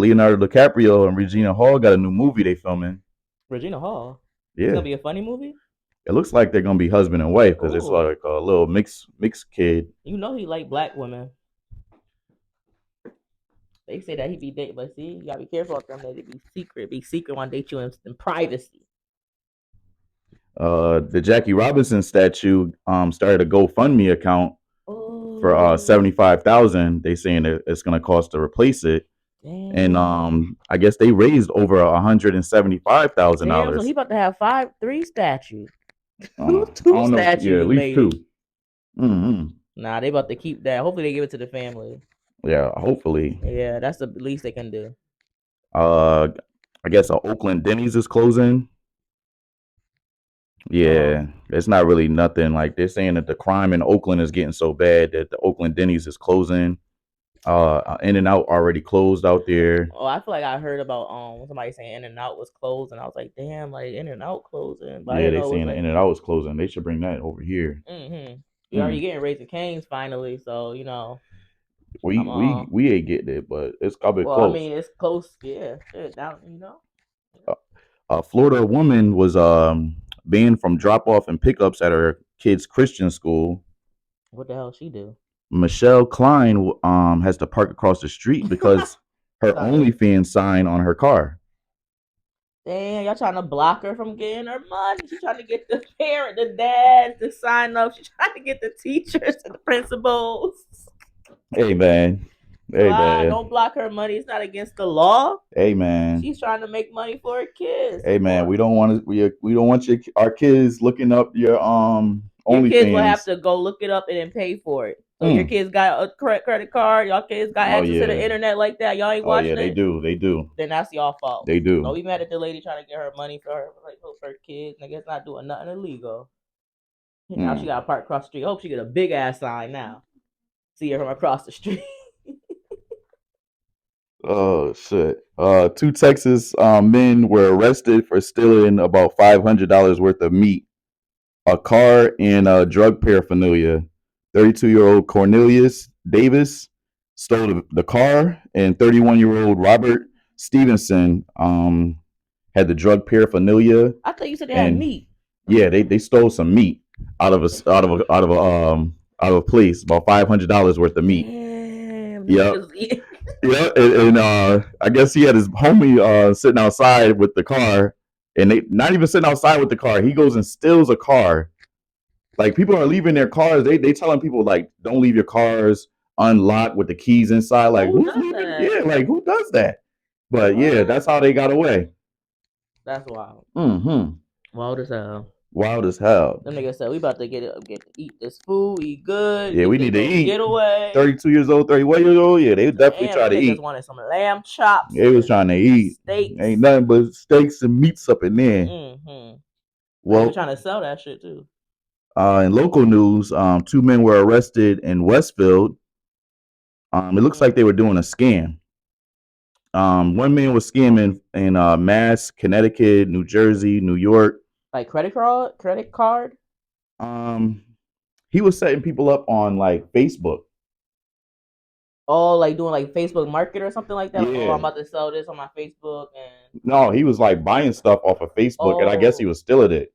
Leonardo DiCaprio and Regina Hall got a new movie they filming. Regina Hall. It's Yeah, gonna be a funny movie. it looks like they're gonna be husband and wife because it's Ooh, like a little mixed kid. you know he like black women. They say that he be dating, but see, you gotta be careful with them. That they be secret. Want to date you in privacy. The Jackie Robinson statue started a GoFundMe account for Oh, 75,000. They saying it's gonna cost to replace it, and damn, I guess they raised over damn. So he $175,000. about to have three statues, I two don't know, yeah, statues at least two. maybe. Hmm. Nah, they about to keep that. Hopefully, they give it to the family. Yeah, hopefully. Yeah, that's the least they can do. Uh, I guess Oakland Denny's is closing. Oh, Yeah, it's not really nothing. Like they're saying that the crime in Oakland is getting so bad that the Oakland Denny's is closing. In and Out already closed out there. oh, I feel like I heard about somebody saying In and Out was closed, and I was like, damn, like In and Out closing, but I Yeah, didn't they know it was saying the like, In and Out is closing. They should bring that over here. We Hmm. already getting Raising Cane's finally, so I'm We ain't getting it, but it's coming well, I close. mean, it's close, yeah, shit, down, Uh, a Florida woman was banned from drop off and pickups at her kid's Christian school. what the hell she do? Michelle Klein has to park across the street because her Sorry. OnlyFans sign on her car. Damn, y'all trying to block her from getting her money. She trying to get the parent, the dads to sign up. She trying to get the teachers and the principals. Hey man, hey Why? man, Don't block her money. It's not against the law. hey man, She's trying to make money for her kids. hey man. Support. We don't want our kids looking up your Your kids will have OnlyFans. to go look it up and then pay for it. So your Mm. kids got a credit card. Y'all kids got Oh access to the yeah, internet like that. Y'all ain't oh yeah. watching They it. do, they do, Then that's y'all fault. they Don't do. be mad at the lady trying to get her money for her for her kids. Nigga's not doing nothing illegal. Now she Mm. got to park across the street. Hope she get a big ass sign now. See her from across the street. Oh shit. Two Texas men were arrested for stealing about $500 worth of meat, a car, and drug paraphernalia. 32-year-old Cornelius Davis stole the car, and 31-year-old Robert Stevenson had the drug paraphernalia. I thought you said they had And meat. yeah, they stole some meat out of a place, about $500 worth of meat. Damn, them Yep. niggas eat. Yeah, and I guess he had his homie sitting outside with the car, and they not even sitting outside with the car. He goes and steals a car. Like people are leaving their cars. They telling people like don't leave your cars unlocked with the keys inside. Like Who who's does leaving? that? Yeah, like who does that? But yeah, What? that's how they got away. That's wild. Mm-hmm. Wild as hell. Wild as hell. Them niggas said we about to get to eat this food, eat good, Yeah, get we this need to little eat. getaway. 32 years old, 31 years old. Yeah, they definitely Damn, try them to niggas eat. wanted some lamb chops They was and trying to eat. Ain't steaks. nothing but steaks and meats up in there. Mm-hmm. They were Well, trying to sell that shit too. in local news, two men were arrested in Westfield. It looks like they were doing a scam. One man was scamming in Mass, Connecticut, New Jersey, New York. Like credit card. Um, he was setting people up on like Facebook. Oh, like doing like Facebook Market or something like that. Like, oh, I'm Yeah. about to sell this on my Facebook and No, he was like buying stuff off of Facebook, and I guess he oh, was stealing it.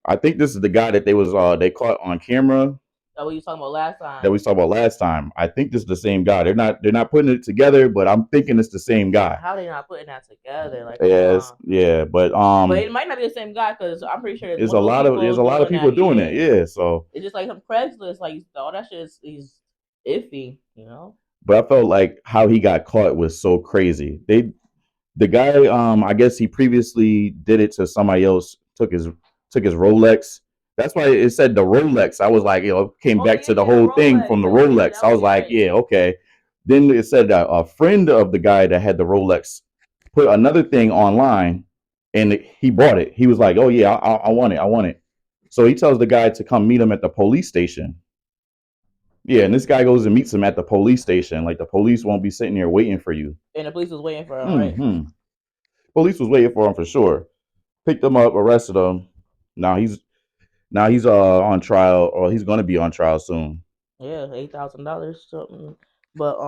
I think this is the guy that they caught on camera that what you was talking about last that time. we saw about last time. I think this is the same guy. They're not putting it together, but I'm thinking it's the same guy. How they not putting that together? Like, come Yes, on. yeah, but But it might not be the same guy because I'm pretty sure there's multiple there's people a lot of doing people that. doing it. Yeah, Yeah, so it's just like some Craigslist. Like all that shit is iffy. but I felt like how he got caught was so crazy. The guy I guess he previously did it to somebody else, took his Rolex. That's why it said the Rolex. I was like, came Oh back to the yeah, the whole thing Rolex. from the Yeah, Rolex. that I was was like, right. yeah, okay. Then it said that a friend of the guy that had the Rolex put another thing online and he bought it. He was like, oh yeah, I want it. I want it. So he tells the guy to come meet him at the police station. Yeah, and this guy goes and meets him at the police station. Like the police won't be sitting there waiting for you. And the police was waiting for him, right? Hmm. Police was waiting for him for sure. Picked him up, arrested him. Now he's on trial, or he's gonna be on trial soon. Yeah, $8,000 something. But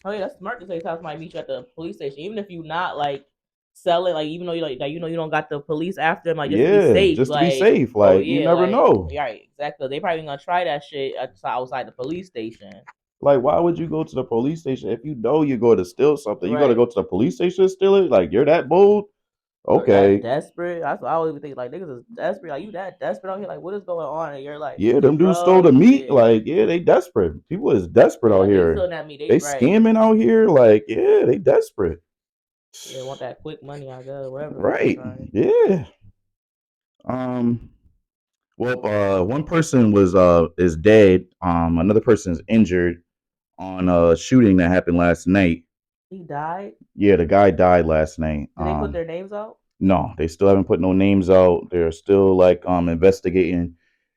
Oh yeah, that's smart to say somebody might meet you at the police station, even if you not like selling, like even though you like you know you don't got the police after them, like just to be Yeah, safe. just to be Like, safe. oh Like you yeah, never like know. yeah, right, exactly. They probably gonna try that shit outside the police station. Like, why would you go to the police station if you know you're going to steal something? You got to Right. go to the police station to steal it? Like, you're that bold? Or that Okay. desperate. That's what I always think. Like niggas is desperate. Like you that desperate out here. Like what is going on? And you're like Yeah, them dudes stole the drugs. meat. Yeah. Like, yeah, they desperate. People is desperate Yeah, out like they here. still at me. They They right. scamming out here. Like, yeah, they desperate. They want that quick money. I guess whatever they Right. trying. Yeah. Um. Well, one person was is dead. Another person is injured on a shooting that happened last night. He died. Yeah, the guy died last night. Did they put their names out? No, they still haven't put no names out. They're still like investigating,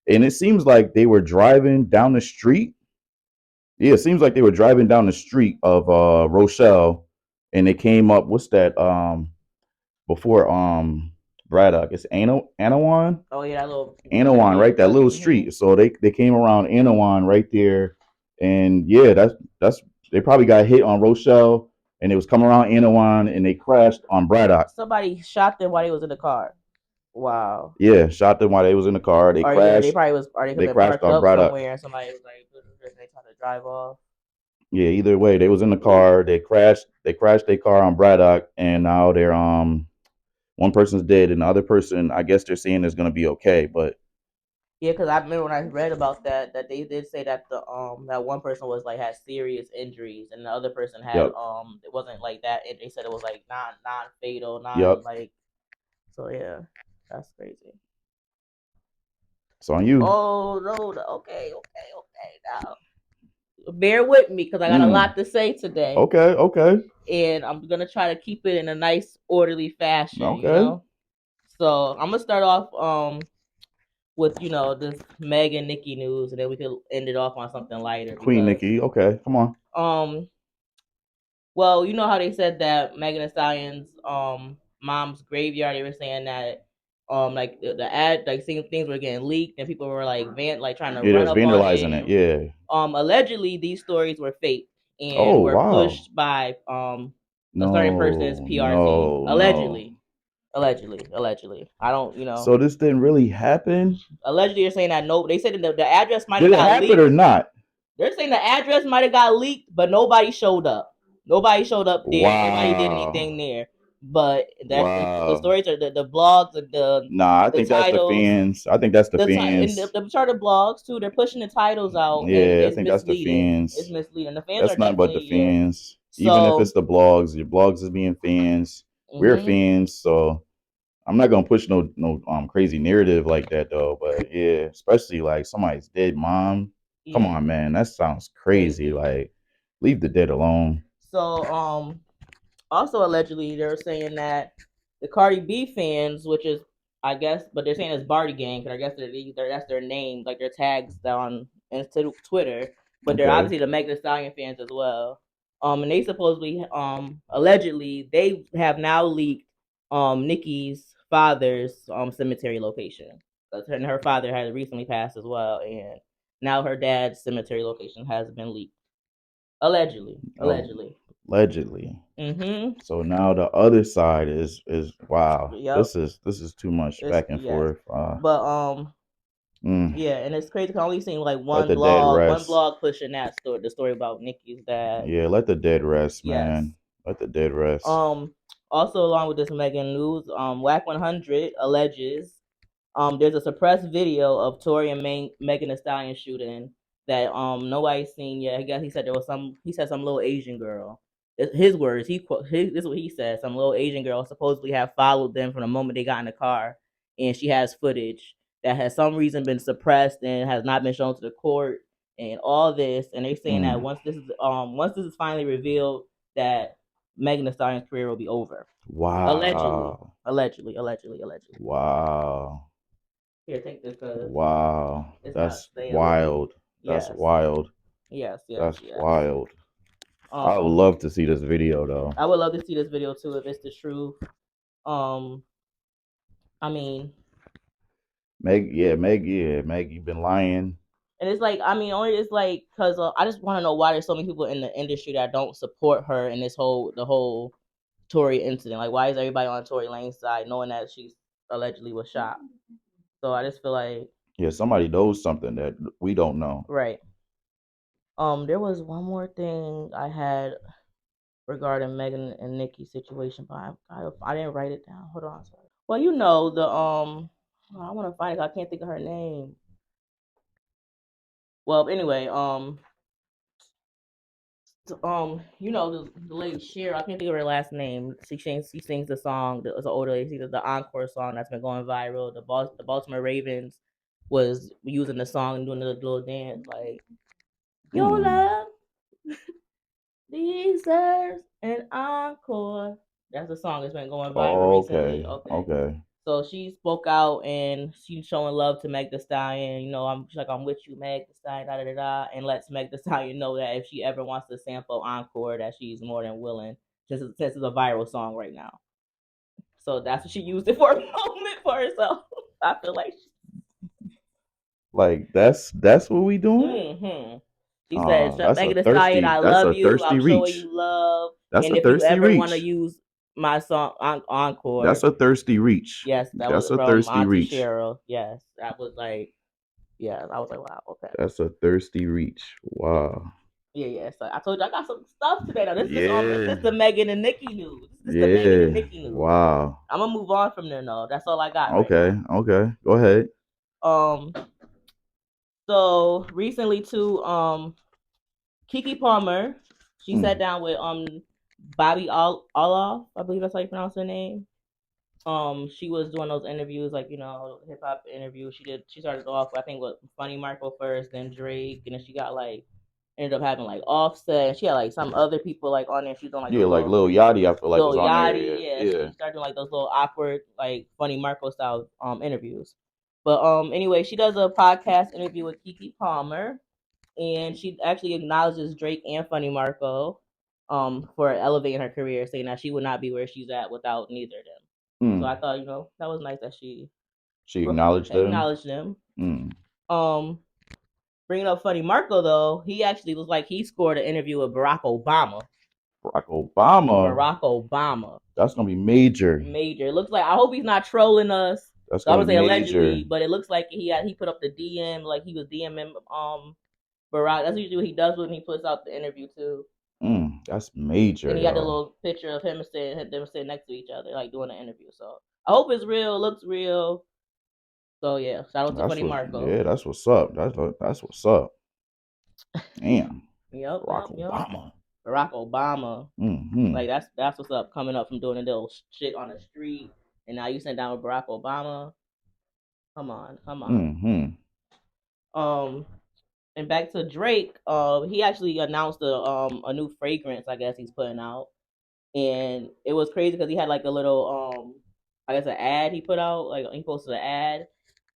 and it seems like they were driving down the street. Yeah, it seems like they were driving down the street of Rochelle, and they came up. What's that? Before Braddock, it's Anawan. Oh yeah, that little Anawan, right? That little Mm-hmm. street. So they came around Anawan right there, and yeah, that's they probably got hit on Rochelle, and it was coming around Anawan, and they crashed on Braddock. Somebody shot them while they was in the car. Wow. Yeah, shot them while they was in the car. They Or yeah, they crashed. probably was. Or they could They have crashed parked on up Braddock. somewhere, and somebody was like, they trying to drive off. Yeah, either way, they was in the car. They crashed. They crashed their car on Braddock, and now they're one person's dead, and the other person, I guess they're saying is gonna be okay. But Yeah, because I remember when I read about that, that they did say that the that one person was like had serious injuries, and the other person had yep, it wasn't like that. They said it was like non fatal, non yep. like. So yeah, that's crazy. It's on you. Oh no, okay. Now bear with me because I got a Mm. lot to say today, Okay, okay, and I'm gonna try to keep it in a nice, orderly fashion. You okay. know, so I'm gonna start off with this Meg and Nicki news, and then we could end it off on something lighter Queen because Nikki. Okay, come on. um well, you know how they said that Megan Thee Stallion's mom's graveyard. They were saying that like the ad like seeing things were getting leaked and people were like like trying to Yeah, they run was up on vandalizing it. it. Yeah. Allegedly these stories were fake and Oh were wow. pushed by a certain person's No, PR team. no, no. Allegedly. I don't, So this didn't really happen. allegedly they're saying that no, they said that the address might have Did it got happen or leaked. not? They're saying the address might have got leaked, but nobody showed up. Nobody showed up there. Nobody did Wow. anything there. But that the Wow. stories are the blogs, Nah, I the think that's the titles, fans. I think that's the and fans. the chart of blogs too. They're pushing the titles out, and Yeah, I it's think that's the misleading. It's fans. misleading. The fans are That's nothing but the definitely yeah. fans. Even if it's So the blogs, your blogs is being fans. We're mm-hmm, fans, so I'm not gonna push no crazy narrative like that though. But yeah, especially like somebody's dead mom. Come yeah, on, man, that sounds crazy. crazy. Like, leave the dead alone. So also allegedly they're saying that the Cardi B fans, which is I guess, but they're saying it's Barty Gang, because I guess that's their name, like their tags on Twitter, but they're Okay. obviously the Megan Thee Stallion fans as well. And they supposedly, allegedly, they have now leaked Nicki's father's cemetery location. And her father had recently passed as well, and now her dad's cemetery location has been leaked. Allegedly, Oh, allegedly. allegedly. Mm-hmm. So now the other side is wow. Yep. This is too much It's back and yes, forth. but Mm, yeah, and it's crazy. 'Cause I only seen like let the dead one rest. blog pushing that story, the story about Nicki's dad. Yeah, let the dead rest, Yes. man. Let the dead rest. Also along with this Megan news, Whack 100 alleges there's a suppressed video of Tory and Megan Thee Stallion shooting that nobody's seen yet. I guess he said there was some. He said some little Asian girl. His words. This is what he said. Some little Asian girl supposedly have followed them from the moment they got in the car, and she has footage that has some reason been suppressed and has not been shown to the court and all this. And they're saying that Mm. once this is finally revealed, that Megan Thee Stallion's career will be over. Allegedly, Wow. allegedly. Wow. Here, take this because Wow. it's not That's saying allegedly. wild. That's Yes, wild. That's yes. wild. I would Um, love to see this video though. I would love to see this video too if it's the truth. Um, I mean, Meg, yeah, Meg, you've been lying. And it's like, I mean, only it's like because I just want to know why there's so many people in the industry that don't support her in the whole Tory incident. Like, why is everybody on Tory Lane's side knowing that she's allegedly was shot? So I just feel like, Yeah, somebody knows something that we don't know. right. There was one more thing I had regarding Megan and Nicki's situation, but I didn't write it down. Hold on. Sorry. Well, you know the I want to find it. I can't think of her name. Well, anyway, you know the lady Cher. I can't think of her last name. She sings the song. It's an older lady. The encore song that's been going viral. The Baltimore Ravens was using the song and doing the little dance like your Hmm. love deserves an encore. That's the song that's been going viral Oh, recently. okay. Okay. Okay. So she spoke out and she's showing love to Meg the Stallion. You know, she's like, I'm with you, Meg the Stallion, da da da da. And lets Meg the Stallion know that if she ever wants to sample Encore, that she's more than willing, since it's a viral song right now. So that's what she used it for a moment for herself. I feel like, Like that's what we doing? mm-hmm. She said, That's a Megan the Stallion, I that's love a you. thirsty I'm showing reach. you love. That's And a if you thirsty ever want to reach. use my song Encore, That's a thirsty reach. yes, that That's was a from thirsty Auntie reach. Cheryl. Yes, that was like, yeah, I was like, wow, okay. That's a thirsty reach. Wow. Yeah, yeah. So I told you I got some stuff today. Now this Yeah. the Megan and Nicki news. This is the Megan and Yeah. Nicki news. Wow. I'm gonna move on from there though. That's all I got right Okay. now. Okay. Go ahead. Um so recently too, Kiki Palmer, she sat Mm. down with Bobby Olof, I believe that's how you pronounce her name. She was doing those interviews, like, you know, hip hop interviews. She started off I think with Funny Marco first, then Drake, and then she got like ended up having like Offset, and she had like some other people like on there. She was on like Yeah, those like little Lil Yachty, I feel like Lil was on there. Yachty, Yeah. yeah. Yeah. She started doing like those little awkward, like Funny Marco style interviews. But anyway, she does a podcast interview with Kiki Palmer, and she actually acknowledges Drake and Funny Marco for elevating her career, saying that she would not be where she's at without neither of them. So I Mm. thought, you know, that was nice that she She acknowledged them. acknowledged them. Mm. Um, bringing up Funny Marco though, he actually was like he scored an interview with Barack Obama. Barack Obama. Barack Obama. That's gonna be major. Major. It looks like I hope he's not trolling us. That's So I'm gonna gonna be say major. allegedly, but it looks like he put up the DM like he was DMing Barack. That's usually what he does when he puts out the interview too. That's major, And he had the yo. little picture of them sitting next to each other, like doing the interview. So I hope it's real, looks real. So yeah, shout out to That's Funny what. Marco. Yeah, that's what's up. That's what's up. Damn, Yep, Barack yep, yep. Obama. Barack Obama. Hmm. Like that's what's up coming up from doing a little shit on the street, and now you sitting down with Barack Obama. Come on, come on. Hmm. Um, and back to Drake. He actually announced a new fragrance. I guess he's putting out, and it was crazy because he had like a little I guess an ad he put out. Like he posted an ad,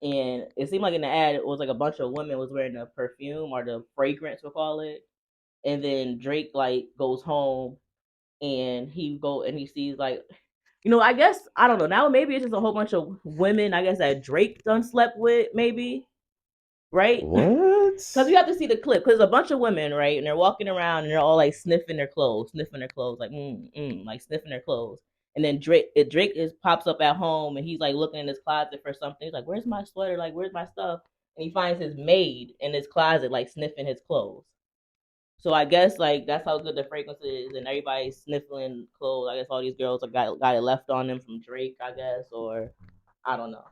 and it seemed like in the ad it was like a bunch of women was wearing the perfume or the fragrance we'll call it, and then Drake like goes home and he sees like, you know, I guess I don't know. Now maybe it's just a whole bunch of women. I guess that Drake done slept with, maybe, right? What? Because you have to see the clip. Because a bunch of women, right, and they're walking around and they're all like sniffing their clothes, like like sniffing their clothes. And then Drake is pops up at home and he's like looking in his closet for something. He's like, "Where's my sweater? Like, where's my stuff?" And he finds his maid in his closet, like sniffing his clothes. So I guess like that's how good the fragrance is, and everybody's sniffling clothes. I guess all these girls got it left on them from Drake, I guess, or I don't know.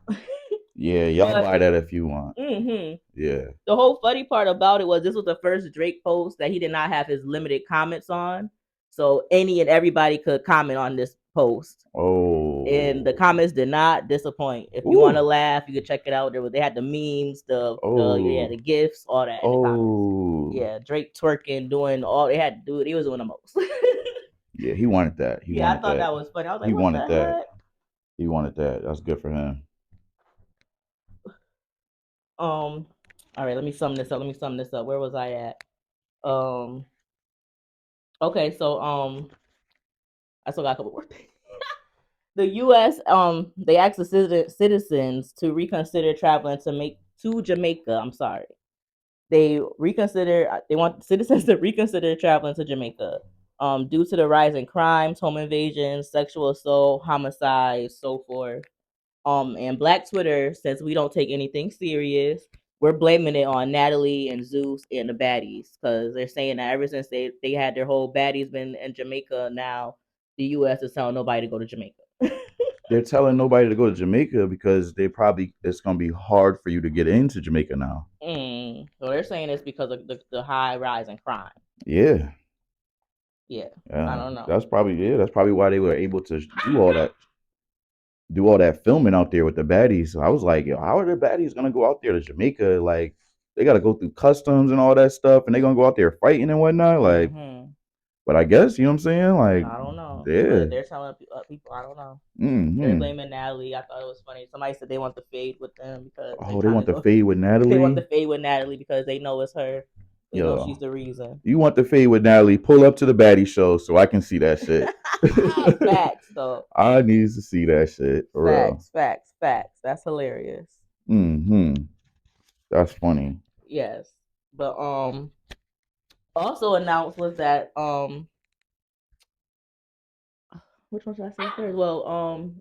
Yeah, y'all But buy that if you want. mm-hmm. Yeah. The whole funny part about it was this was the first Drake post that he did not have his limited comments on, so any and everybody could comment on this post. And the Oh. comments did not disappoint. If you want to Ooh. laugh, you could check it out. They had the memes, the Oh. gifs, all that in the comments. Oh. Yeah, Drake twerking, doing all they had to do. He was doing the most. Yeah, he wanted that. He Yeah, I wanted thought that. that was funny. I was like, He what wanted the that. heck? He wanted that. That's good for him. Um, all right, let me sum this up. Where was I at? Um, okay, so I still got a couple more things. The U.S. They asked the citizens to reconsider traveling to Jamaica. I'm sorry. They reconsider. They want citizens to reconsider traveling to Jamaica, due to the rise in crimes, home invasions, sexual assault, homicides, so forth. And Black Twitter says we don't take anything serious. We're blaming it on Natalie and Zeus and the baddies because they're saying that ever since they had their whole baddies been in Jamaica, now the U.S. is telling nobody to go to Jamaica. They're telling nobody to go to Jamaica because it's gonna be hard for you to get into Jamaica now. So they're saying it's because of the high rise in crime. Yeah. Yeah, I Yeah, don't know. that's probably why they were able to do all that filming out there with the baddies. So I was like, yo, how are the baddies gonna go out there to Jamaica? Like, they got to go through customs and all that stuff, and they're gonna go out there fighting and whatnot. Like, Mm-hmm. but I guess you know what I'm saying. Like, I don't know, yeah, but they're telling people. I don't know. They're hmm. blaming Natalie. I thought it was funny. Somebody said they want the fade with them because they're Oh, they trying to want the go. fade with They want the Natalie. fade with Natalie because they know it's her. They know Yo, she's the reason. you want the fade with Natalie? Pull up to the baddie show so I can see that shit. Facts, though. I need to see that shit for real. Facts. That's hilarious. Hmm. That's funny. Yes, but also announced was that which one should I say first? Well,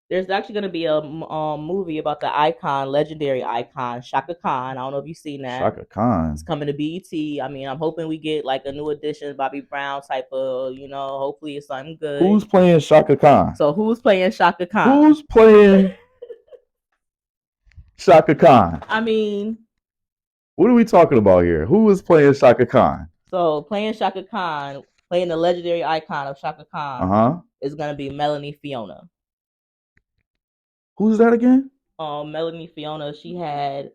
there's actually going to be a movie about the icon, legendary icon Shaka Khan. I don't know if you've seen that. Shaka It's Khan. coming to BET. I mean, I'm hoping we get like a new edition, Bobby Brown type of, hopefully it's something good. Who's playing Shaka Khan? So who's playing Shaka Khan? Who's playing Shaka Khan? I mean, What are we talking about here? Who is playing Shaka Khan? so playing Shaka Khan, playing the legendary icon of Shaka Uh Khan, huh. is gonna be Melanie Fiona. Who's that again? Melanie Fiona, she had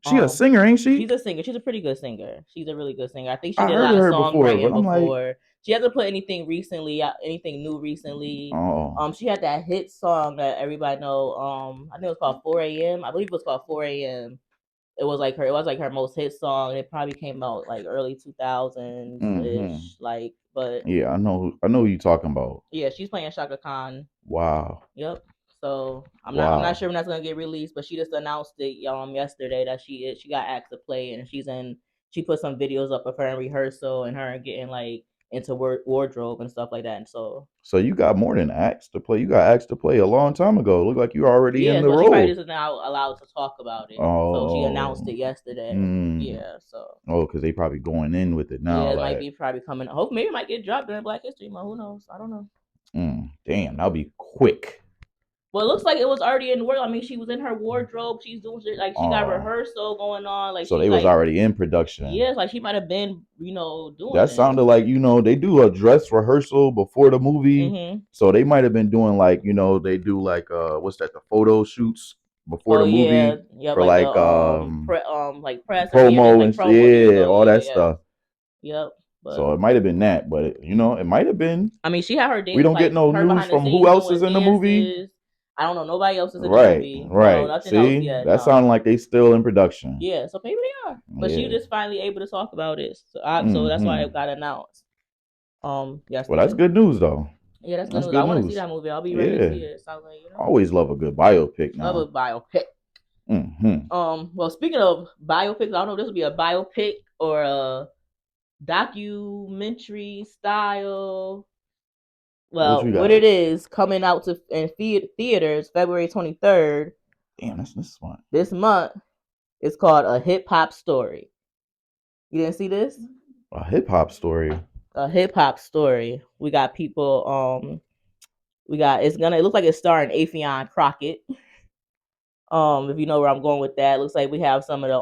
She a singer, ain't she's she? a singer. She's a pretty good singer. She's a really good singer. I think she I did a heard lot of of her before, but songwriting I'm like, before. She hasn't put anything recently, anything new recently. oh, She had that hit song that everybody know. I think it was called 4 a.m. I believe it was called 4 a.m. It was like her most hit song. It probably came out like early 2000s mm-hmm. ish. Like, but Yeah, I know who you talking about. yeah, she's playing Shaka Khan. Wow, Yep. So I'm not wow. sure when that's gonna get released, but she just announced it yesterday that she got asked to play, and she put some videos up of her in rehearsal and her getting like into wardrobe and stuff like that. And so So you got more than asked to play. You got asked to play a long time ago. Look like you already in yeah, the so she probably role. just now allowed to talk about it. So she announced it Oh, yesterday. mm. Yeah. So Oh, because they probably going in with it now. yeah, it might Like, be probably coming. Hope maybe it might get dropped during Black History Month. Who knows? I don't know. damn, that'll be quick. Well, it looks like it was already in the work. I mean, she was in her wardrobe. She's doing shit like she got Oh, rehearsal going on. Like so she they was like already in production. yeah, it's like she might have been doing That this. sounded like they do a dress rehearsal before the movie, Mhm. so they might have been doing like they do like what's that, the photo shoots before Oh the yeah, movie yep. for Like the like like press or yeah, just promo like and promo videos. yeah, Oh all yeah, that yeah, stuff. yep. So But it might have been that, but it might have been. I mean, she had her We dance don't get like no her news behind the from who scenes else is doing in the movie. dances. I don't know. Nobody else is in the Right, movie. No, right. nothing else See, yet. that No. sounded like they still in production. Yeah, so maybe they are. But she Yeah. was just finally able to talk about it. So that's why Hmm. it got announced Well, that's yesterday. good news though. Yeah, that's good That's news. I good want to see news. that movie. I'll be ready to Yeah. see it. Sounds like Always love a good biopic love a now. biopic. Hmm. Well, speaking of biopics, I don't know if this will be a biopic or a documentary style. What you Well, what got? it is coming out to in theaters February 23rd Damn, that's this one. this month. It's called A Hip Hop Story. You didn't see this? A hip hop story. A hip hop story. We got people. We got it looks like it's starring Afion Crockett. If you know where I'm going with that, looks like we have some of the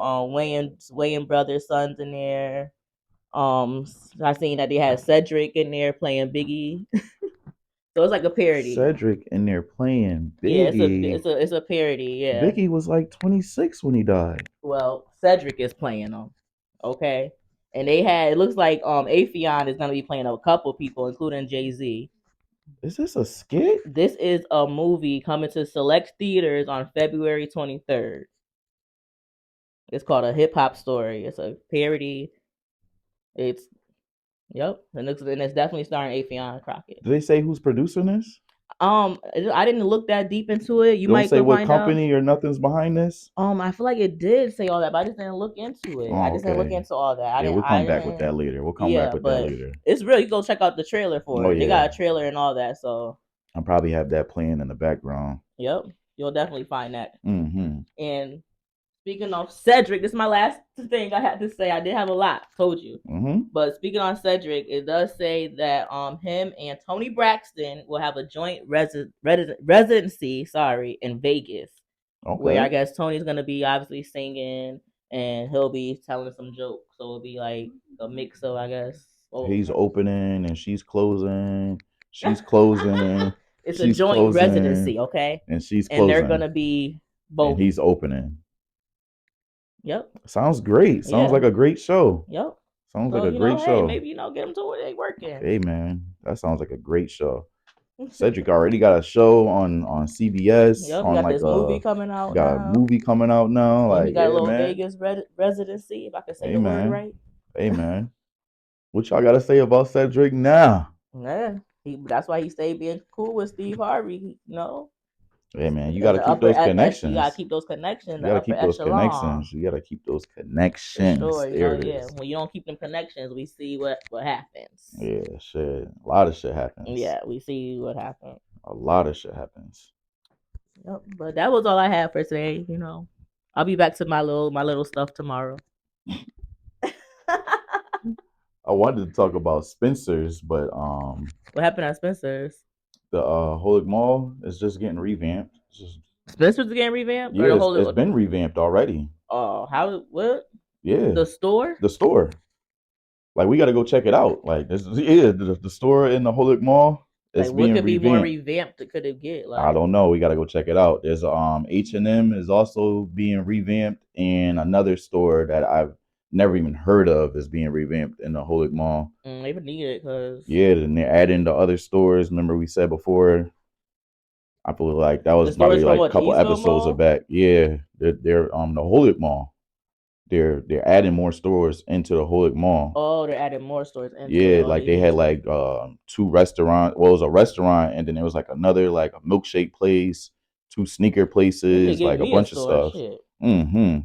Wayans brothers sons in there. I seen that they had Cedric in there playing Biggie, so it's like a parody. Cedric in there playing Yeah, Biggie. it's a parody. Yeah. Biggie was like 26 when he died. Well, Cedric is playing them. Okay, and they had it looks like Afion is gonna be playing a couple people, including Jay-Z. Is this a skit? This is a movie coming to select theaters on February 23rd. It's called A Hip Hop Story. It's a parody. It's Yep, and it's definitely starring Afion Crockett. Did they say who's producing this? I didn't look that deep into it. You Don't might say could what find out. company or nothing's behind this. I feel like it did say all that, but I just didn't look into it. I Oh, just didn't look okay. into all that. Yeah, we'll I come back with didn't. that later. We'll come back Yeah, with that but later. it's real. You go check out the trailer Oh for it. They yeah, got a trailer and all that. So, I'll probably have that playing in the background. yep, you'll definitely find that. Mm-hmm. And speaking of Cedric, this is my last thing I had to say. I did have a lot, told you. Mm-hmm. But speaking on Cedric, it does say that him and Tony Braxton will have a joint residency, in Vegas, where I Okay. guess Tony's gonna be obviously singing and he'll be telling some jokes. So it'll be like a mix of, I guess. Oh, He's opening and she's closing. She's closing. it's a She's joint closing residency, okay? and she's And they're closing gonna be and both. he's opening. Yep. Sounds great. Sounds Yeah. like a great show. Yep. Sounds like So a great hey, show. maybe get them to where they working. Hey man, that sounds like a great show. Cedric already got a show on CBS Yep, he on got like this movie a coming out got a now, movie coming out now. and he Like, got a yeah, little man. Vegas residency, if I could say Hey the word man. right. Hey man. What y'all gotta say about Cedric now? Yeah, that's why he stayed being cool with Steve Harvey. Hey man, you Because gotta the keep upper those you gotta connections. keep those connections, You the gotta upper keep those echelon. connections. You gotta keep those For connections. sure, There it yeah. is. When you don't keep them connections, we see what happens. Yeah, shit. A lot of shit happens. Yeah, we see what happens. A lot of shit happens. Yep. But that was all I had for today. I'll be back to my little stuff tomorrow. I wanted to talk about Spencer's, but What happened at Spencer's? the Holic Mall is just getting revamped. It's just, Spencer's getting revamped, or yeah, the it's whole? been revamped already. Oh, how? What? Yeah, The store? the store. Like we got to go check it out. Like this, yeah, the store in the Holic Mall Like, is what being could be more revamped. revamped that could it get? I Like, don't know. We got to go check it out. There's H&M is also being revamped, and another store that I've never even heard of is being revamped in the Holic Mall. they would need it because Yeah, and they're adding the other stores. Remember we said before. I feel like that the was store is probably from like a what, the couple Eastville episodes of Mall? back. Yeah, they're the Holic Mall. They're adding more stores into the Holic Mall. Oh, they're adding more stores into it. Yeah, Oh, like they they had just like two restaurants. Well, it was a restaurant, and then there was like another like a milkshake place, two sneaker they could places, give like a me a bunch of store. stuff. Shit. Mm-hmm.